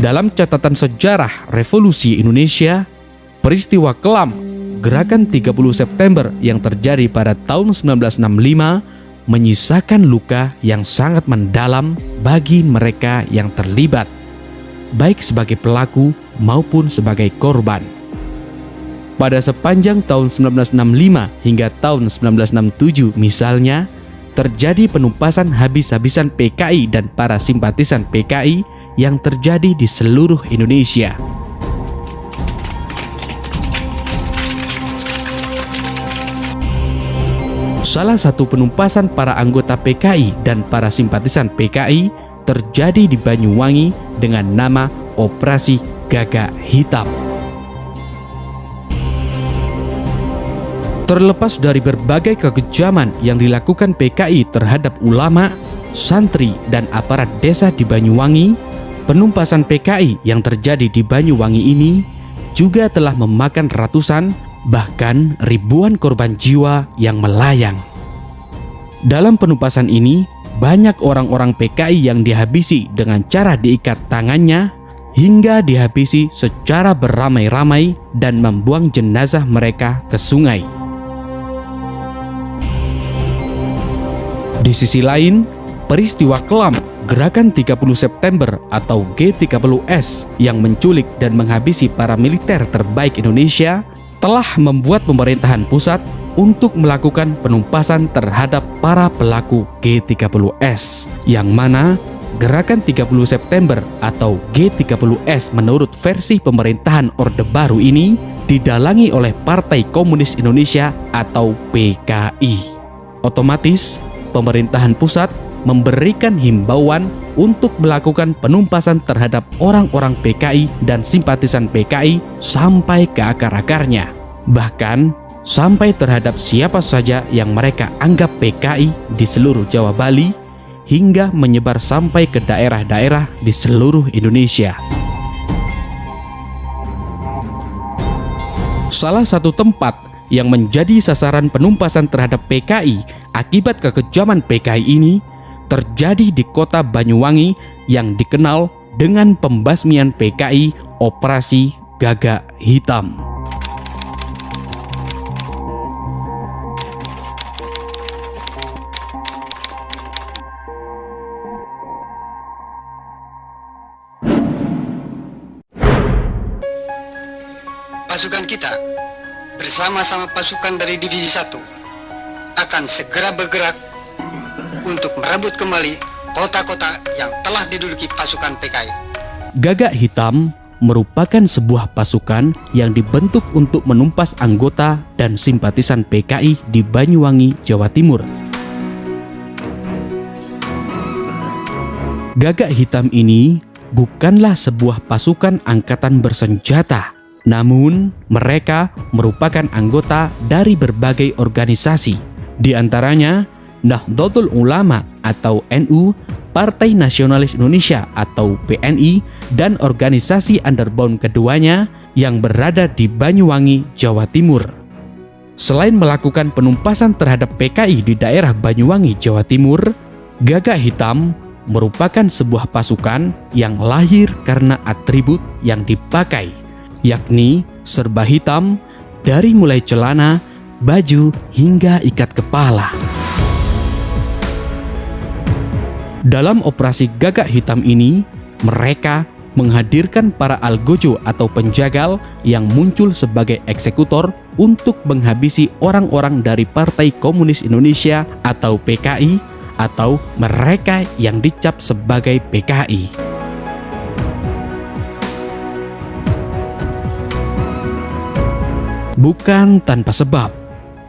Dalam catatan sejarah Revolusi Indonesia, peristiwa kelam Gerakan 30 September yang terjadi pada tahun 1965 menyisakan luka yang sangat mendalam bagi mereka yang terlibat, baik sebagai pelaku maupun sebagai korban. Pada sepanjang tahun 1965 hingga tahun 1967 misalnya, terjadi penumpasan habis-habisan PKI dan para simpatisan PKI yang terjadi di seluruh Indonesia. Salah satu penumpasan para anggota PKI dan para simpatisan PKI terjadi di Banyuwangi dengan nama Operasi Gagak Hitam. Terlepas dari berbagai kekejaman yang dilakukan PKI terhadap ulama, santri, dan aparat desa di Banyuwangi, penumpasan PKI yang terjadi di Banyuwangi ini juga telah memakan ratusan, bahkan ribuan korban jiwa yang melayang. Dalam penumpasan ini, banyak orang-orang PKI yang dihabisi dengan cara diikat tangannya hingga dihabisi secara beramai-ramai dan membuang jenazah mereka ke sungai. Di sisi lain, peristiwa kelam Gerakan 30 September atau G30S yang menculik dan menghabisi para militer terbaik Indonesia telah membuat pemerintahan pusat untuk melakukan penumpasan terhadap para pelaku G30S, yang mana Gerakan 30 September atau G30S menurut versi pemerintahan Orde Baru ini didalangi oleh Partai Komunis Indonesia atau PKI. Otomatis, pemerintahan pusat memberikan himbauan untuk melakukan penumpasan terhadap orang-orang PKI dan simpatisan PKI sampai ke akar-akarnya, bahkan sampai terhadap siapa saja yang mereka anggap PKI di seluruh Jawa Bali, hingga menyebar sampai ke daerah-daerah di seluruh Indonesia. Salah satu tempat yang menjadi sasaran penumpasan terhadap PKI akibat kekejaman PKI ini terjadi di kota Banyuwangi yang dikenal dengan pembasmian PKI Operasi Gagak Hitam. Pasukan kita bersama-sama pasukan dari Divisi 1 akan segera bergerak untuk merebut kembali kota-kota yang telah diduduki pasukan PKI. Gagak Hitam merupakan sebuah pasukan yang dibentuk untuk menumpas anggota dan simpatisan PKI di Banyuwangi, Jawa Timur. Gagak Hitam ini bukanlah sebuah pasukan angkatan bersenjata, namun mereka merupakan anggota dari berbagai organisasi, di antaranya Nahdlatul Ulama atau NU, Partai Nasionalis Indonesia atau PNI, dan organisasi underground keduanya yang berada di Banyuwangi, Jawa Timur. Selain melakukan penumpasan terhadap PKI di daerah Banyuwangi, Jawa Timur, Gagak Hitam merupakan sebuah pasukan yang lahir karena atribut yang dipakai, yakni serba hitam dari mulai celana, baju, hingga ikat kepala. Dalam operasi Gagak Hitam ini, mereka menghadirkan para algojo atau penjagal yang muncul sebagai eksekutor untuk menghabisi orang-orang dari Partai Komunis Indonesia atau PKI, atau mereka yang dicap sebagai PKI. Bukan tanpa sebab,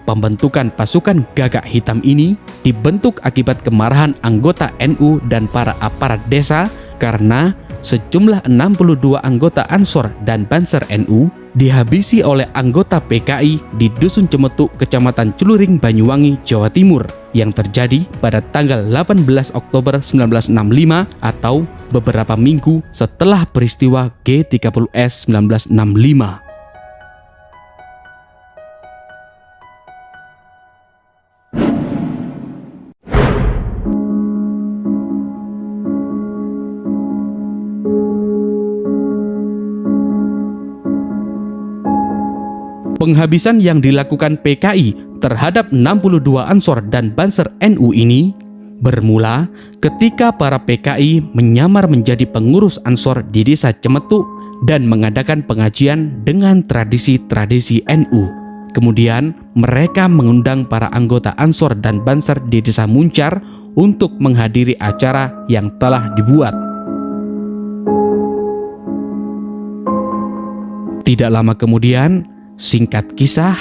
pembentukan pasukan Gagak Hitam ini dibentuk akibat kemarahan anggota NU dan para aparat desa karena sejumlah 62 anggota Ansor dan Banser NU dihabisi oleh anggota PKI di Dusun Cemetuk, Kecamatan Celuring, Banyuwangi, Jawa Timur yang terjadi pada tanggal 18 Oktober 1965 atau beberapa minggu setelah peristiwa G30S 1965. Penghabisan yang dilakukan PKI terhadap 62 Ansor dan Banser NU ini bermula ketika para PKI menyamar menjadi pengurus Ansor di desa Cemetuk dan mengadakan pengajian dengan tradisi-tradisi NU. Kemudian mereka mengundang para anggota Ansor dan Banser di desa Muncar untuk menghadiri acara yang telah dibuat. Tidak lama kemudian, singkat kisah,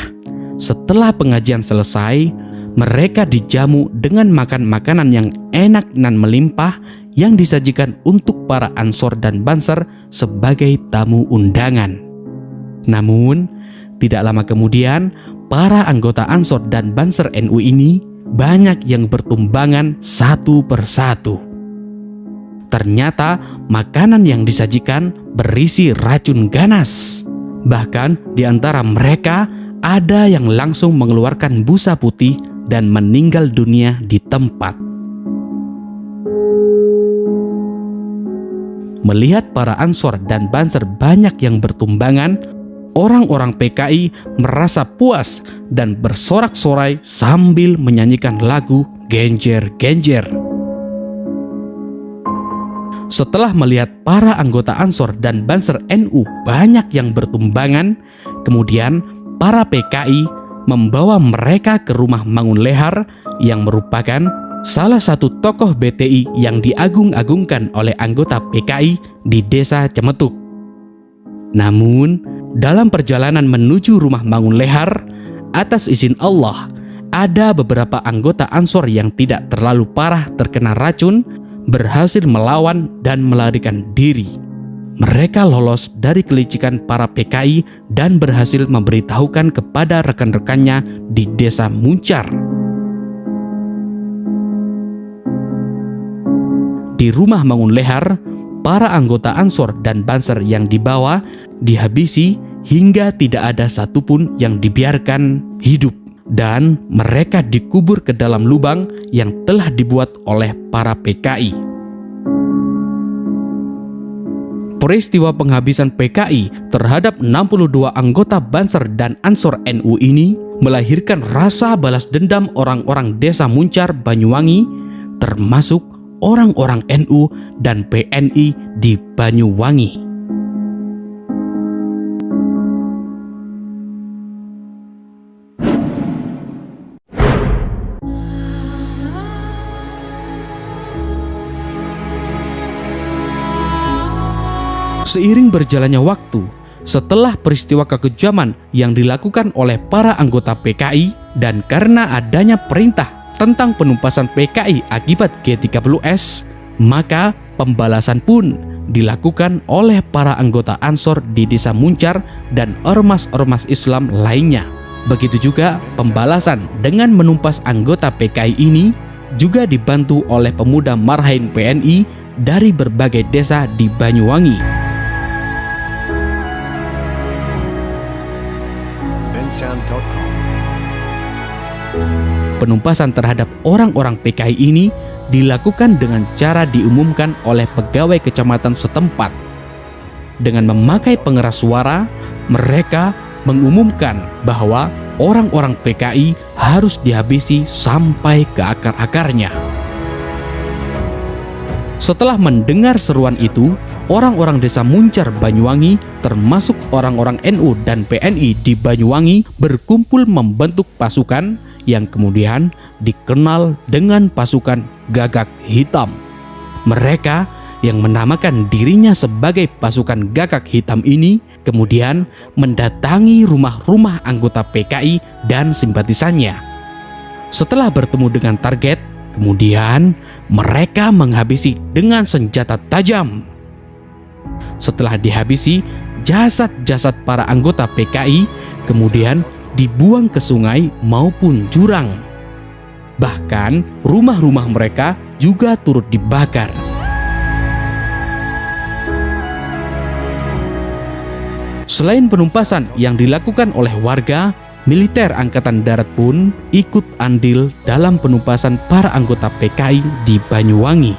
setelah pengajian selesai, mereka dijamu dengan makan makanan yang enak dan melimpah yang disajikan untuk para Ansor dan Banser sebagai tamu undangan. Namun, tidak lama kemudian, para anggota Ansor dan Banser NU ini banyak yang bertumbangan satu persatu. Ternyata makanan yang disajikan berisi racun ganas. Bahkan di antara mereka ada yang langsung mengeluarkan busa putih dan meninggal dunia di tempat. Melihat para Ansor dan Banser banyak yang bertumbangan, orang-orang PKI merasa puas dan bersorak-sorai sambil menyanyikan lagu Genjer-Genjer. Setelah melihat para anggota Ansor dan Banser NU banyak yang bertumbangan, kemudian para PKI membawa mereka ke rumah Mangun Lehar yang merupakan salah satu tokoh BTI yang diagung-agungkan oleh anggota PKI di desa Cemetuk. Namun, dalam perjalanan menuju rumah Mangun Lehar, atas izin Allah, ada beberapa anggota Ansor yang tidak terlalu parah terkena racun berhasil melawan dan melarikan diri. Mereka lolos dari kelicikan para PKI dan berhasil memberitahukan kepada rekan-rekannya di desa Muncar. Di rumah Mangun Lehar, para anggota Ansor dan Banser yang dibawa dihabisi hingga tidak ada satupun yang dibiarkan hidup, dan mereka dikubur ke dalam lubang yang telah dibuat oleh para PKI. Peristiwa penghabisan PKI terhadap 62 anggota Banser dan Ansor NU ini melahirkan rasa balas dendam orang-orang desa Muncar, Banyuwangi, termasuk orang-orang NU dan PNI di Banyuwangi. Seiring berjalannya waktu, setelah peristiwa kekejaman yang dilakukan oleh para anggota PKI dan karena adanya perintah tentang penumpasan PKI akibat G30S, maka pembalasan pun dilakukan oleh para anggota Ansor di desa Muncar dan ormas-ormas Islam lainnya. Begitu juga pembalasan dengan menumpas anggota PKI ini juga dibantu oleh pemuda Marhain PNI dari berbagai desa di Banyuwangi. Penumpasan terhadap orang-orang PKI ini dilakukan dengan cara diumumkan oleh pegawai kecamatan setempat. Dengan memakai pengeras suara, mereka mengumumkan bahwa orang-orang PKI harus dihabisi sampai ke akar-akarnya. Setelah mendengar seruan itu, orang-orang desa Muncar, Banyuwangi, termasuk orang-orang NU dan PNI di Banyuwangi berkumpul membentuk pasukan yang kemudian dikenal dengan pasukan Gagak Hitam. Mereka yang menamakan dirinya sebagai pasukan Gagak Hitam ini kemudian mendatangi rumah-rumah anggota PKI dan simpatisannya. Setelah bertemu dengan target, kemudian mereka menghabisi dengan senjata tajam. Setelah dihabisi, jasad-jasad para anggota PKI kemudian dibuang ke sungai maupun jurang. Bahkan rumah-rumah mereka juga turut dibakar. Selain penumpasan yang dilakukan oleh warga, militer Angkatan Darat pun ikut andil dalam penumpasan para anggota PKI di Banyuwangi.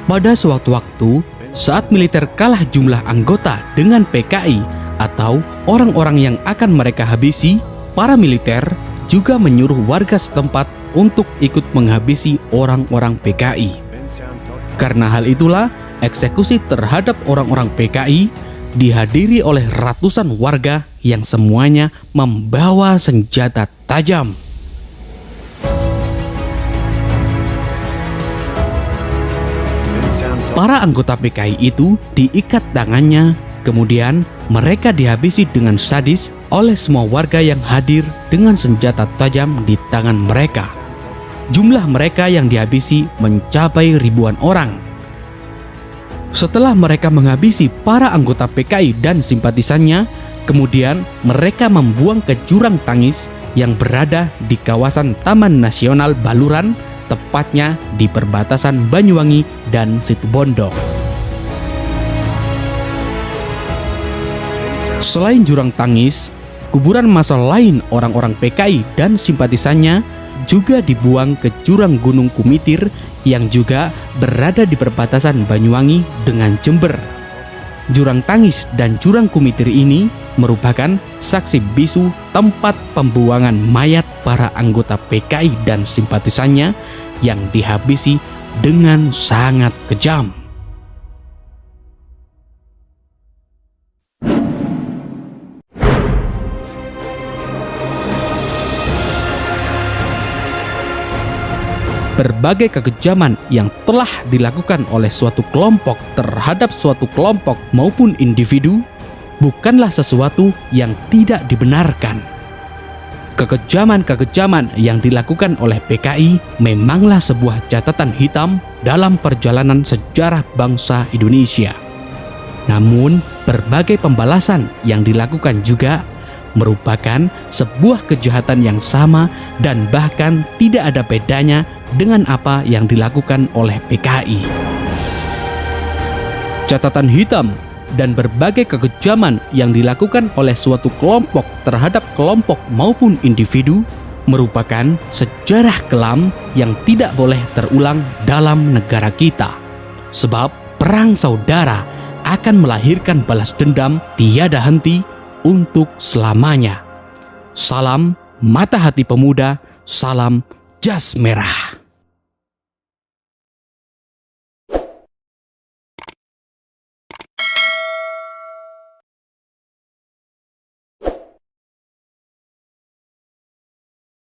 Pada sewaktu-waktu, saat militer kalah jumlah anggota dengan PKI atau orang-orang yang akan mereka habisi, para militer juga menyuruh warga setempat untuk ikut menghabisi orang-orang PKI. Karena hal itulah, eksekusi terhadap orang-orang PKI dihadiri oleh ratusan warga yang semuanya membawa senjata tajam. Para anggota PKI itu diikat tangannya, kemudian mereka dihabisi dengan sadis oleh semua warga yang hadir dengan senjata tajam di tangan mereka. Jumlah mereka yang dihabisi mencapai ribuan orang. Setelah mereka menghabisi para anggota PKI dan simpatisannya, kemudian mereka membuang ke jurang tangis yang berada di kawasan Taman Nasional Baluran, tepatnya di perbatasan Banyuwangi dan Situbondo. Selain jurang tangis, kuburan massal lain orang-orang PKI dan simpatisannya juga dibuang ke jurang Gunung Kumitir yang juga berada di perbatasan Banyuwangi dengan Jember. Jurang tangis dan jurang Kumitir ini merupakan saksi bisu tempat pembuangan mayat para anggota PKI dan simpatisannya yang dihabisi dengan sangat kejam. Berbagai kekejaman yang telah dilakukan oleh suatu kelompok terhadap suatu kelompok maupun individu bukanlah sesuatu yang tidak dibenarkan. Kekejaman-kekejaman yang dilakukan oleh PKI memanglah sebuah catatan hitam dalam perjalanan sejarah bangsa Indonesia. Namun, berbagai pembalasan yang dilakukan juga merupakan sebuah kejahatan yang sama dan bahkan tidak ada bedanya dengan apa yang dilakukan oleh PKI. Catatan hitam dan berbagai kekejaman yang dilakukan oleh suatu kelompok terhadap kelompok maupun individu merupakan sejarah kelam yang tidak boleh terulang dalam negara kita. Sebab perang saudara akan melahirkan balas dendam tiada henti untuk selamanya. Salam mata hati pemuda, salam jas merah.